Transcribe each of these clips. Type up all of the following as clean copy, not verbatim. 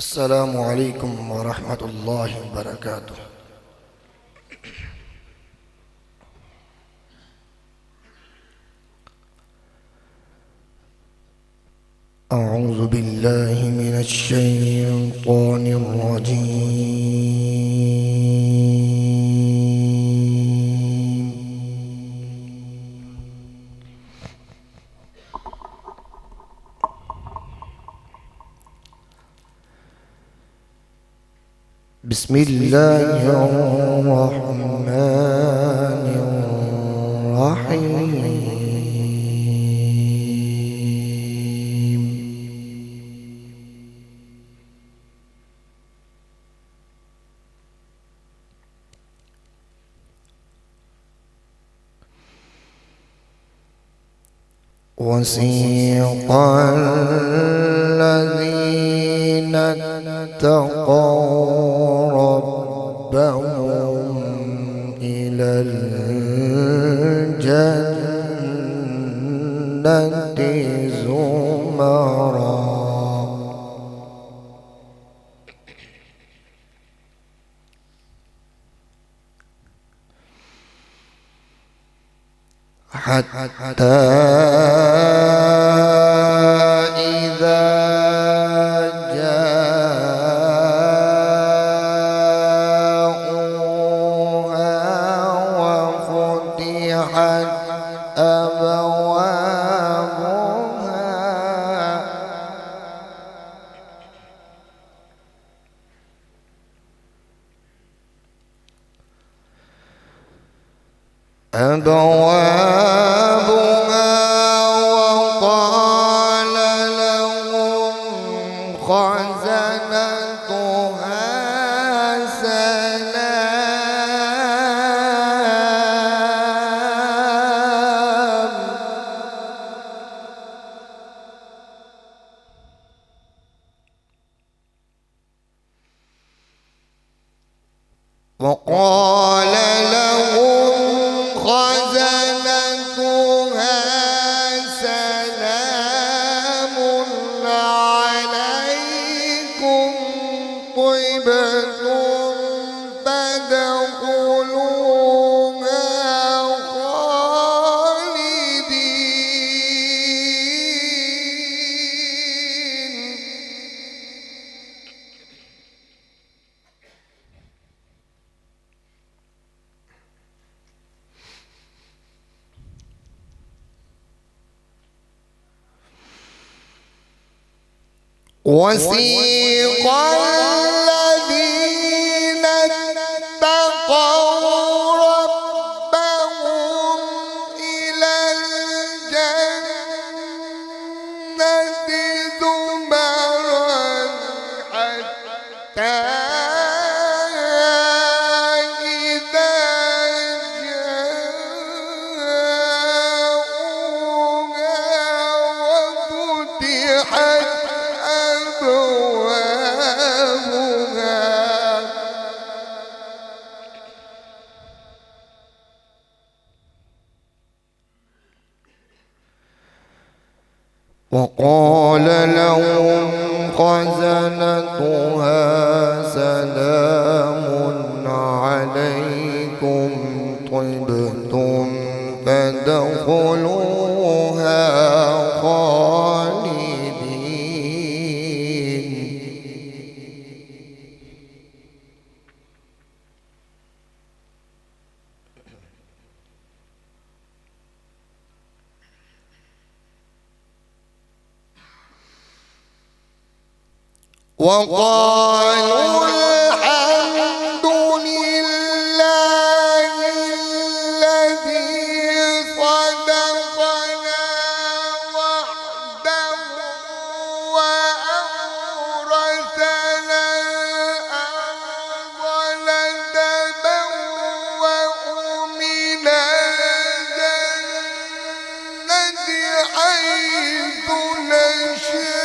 السلام عليكم ورحمة الله وبركاته. أعوذ بالله من الشيطان الرجيم. بسم الله الرحمن الرحيم. وسيق الذين اتقوا ربهم إلى الجنة زمرا حتى إذا جاءوها وفتحت أبوابها وقال لهم خزنتها سلام. وقال لهم خزنتها سلام عليكم طبتم فادخلوها خالدين. وسيق الذين اتقوا ربهم إلى الجنة زمرا حتى إذا جاءوها وفتحت وقال لهم خزنتها سلام عليكم طبتم فادخلوها خالدين. وقالوا الحمد لله الذي صدقنا وعده وأورثنا الأرض نتبوأ من الجنة حيث نشاء.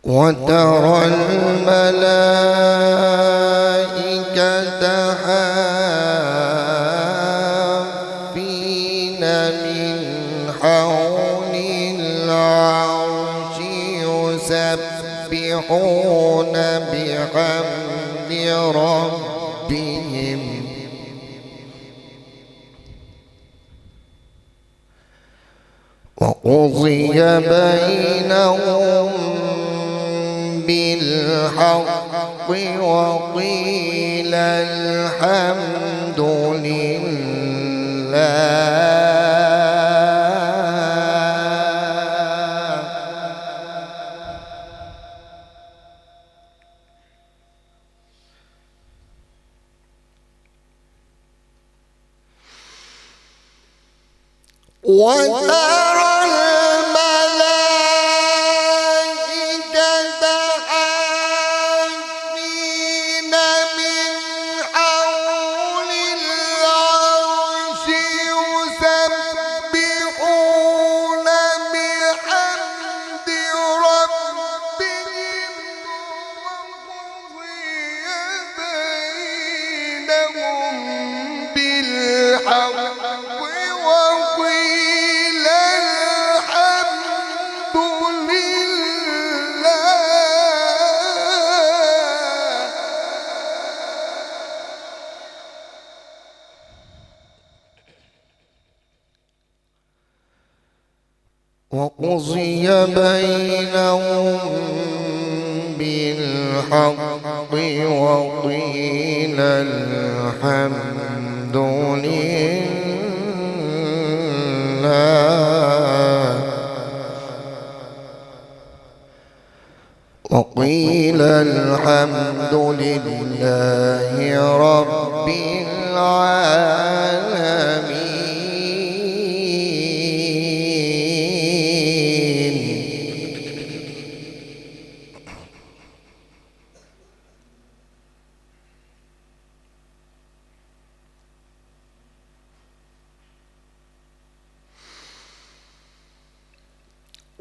وترى الملائكة حافين من حول العرش يسبحون بحمد ربهم وقضي بينهم بالحق وقيل الحمد لله. وترى الملائكة حافين من حول العرش يسبحون بحمد ربهم وقضي بينهم بالحق وقضي بينهم بالحق وقيل الحمد لله. وقيل الحمد لله رب العالمين.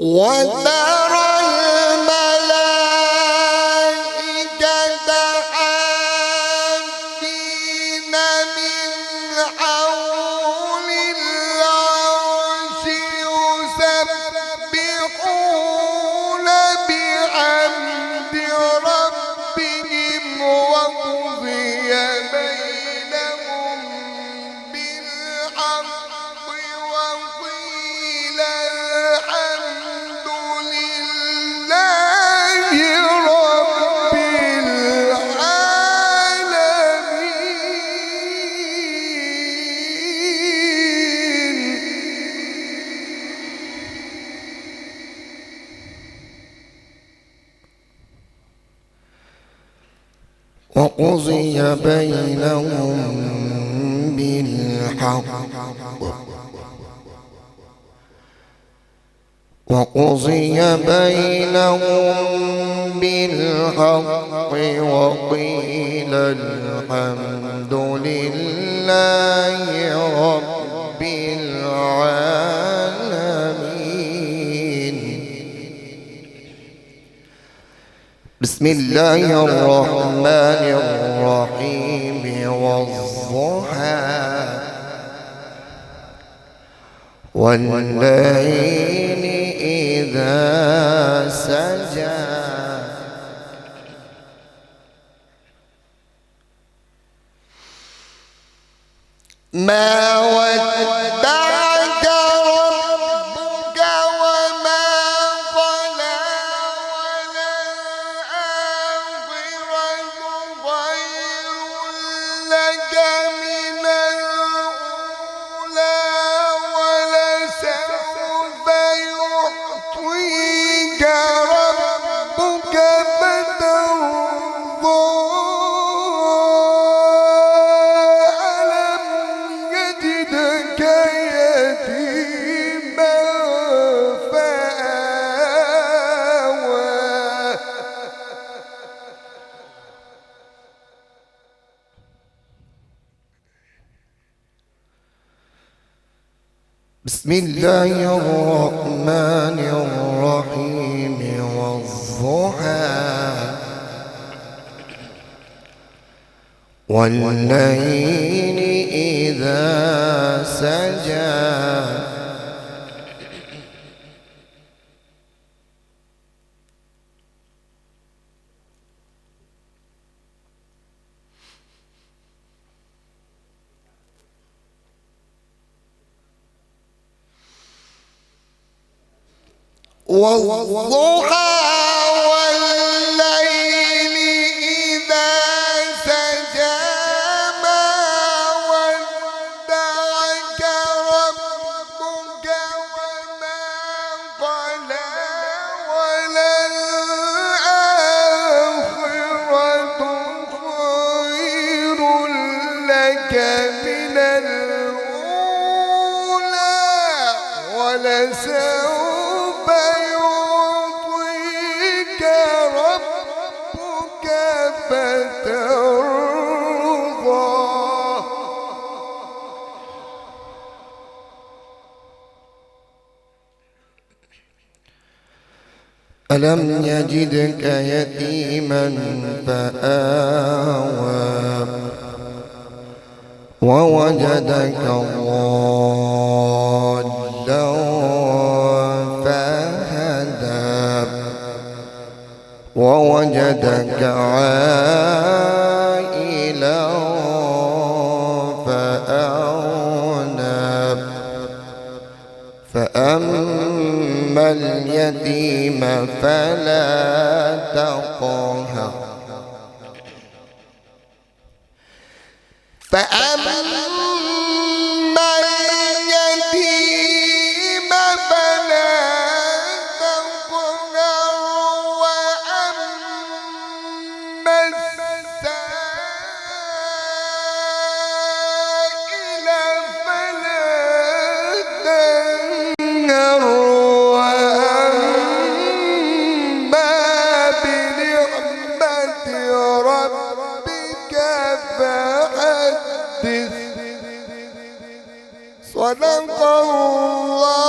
وترى الملائكة حافين من حول العرش يسبحون بحمد ربهم وقضي بينهم بالحق وقيل الحمد لله رب العالمين. وقضي بينهم بالحق وقضي بينهم بالحق وقيل الحمد لله رب العالمين. بسم الله الرحمن الرحيم. والضحى والليل إذا سجى ما ودعك ربك وما قلى وللآخرة خير لك من الأولى ولسوف يعطيك ربك فترضى. ألم يجدك يتيما فآوى بسم الله الرحمن الرحيم. والضحى والليل إذا سجى والضحى والليل إذا سجى ما ودعك ربك وما قلى وللآخرة خير لك من الأولى ولسوف يعطيك ربك فترضى ألم يجدك يتيما فآوى ووجدك ضالا فهدى ووجدك عائلا فأغنى فأما اليتيم فلا تقهر فأما اليتيم فلا تقهر وأما السائل فلا تنهر وأما بنعمة ربك فحدث صدق الله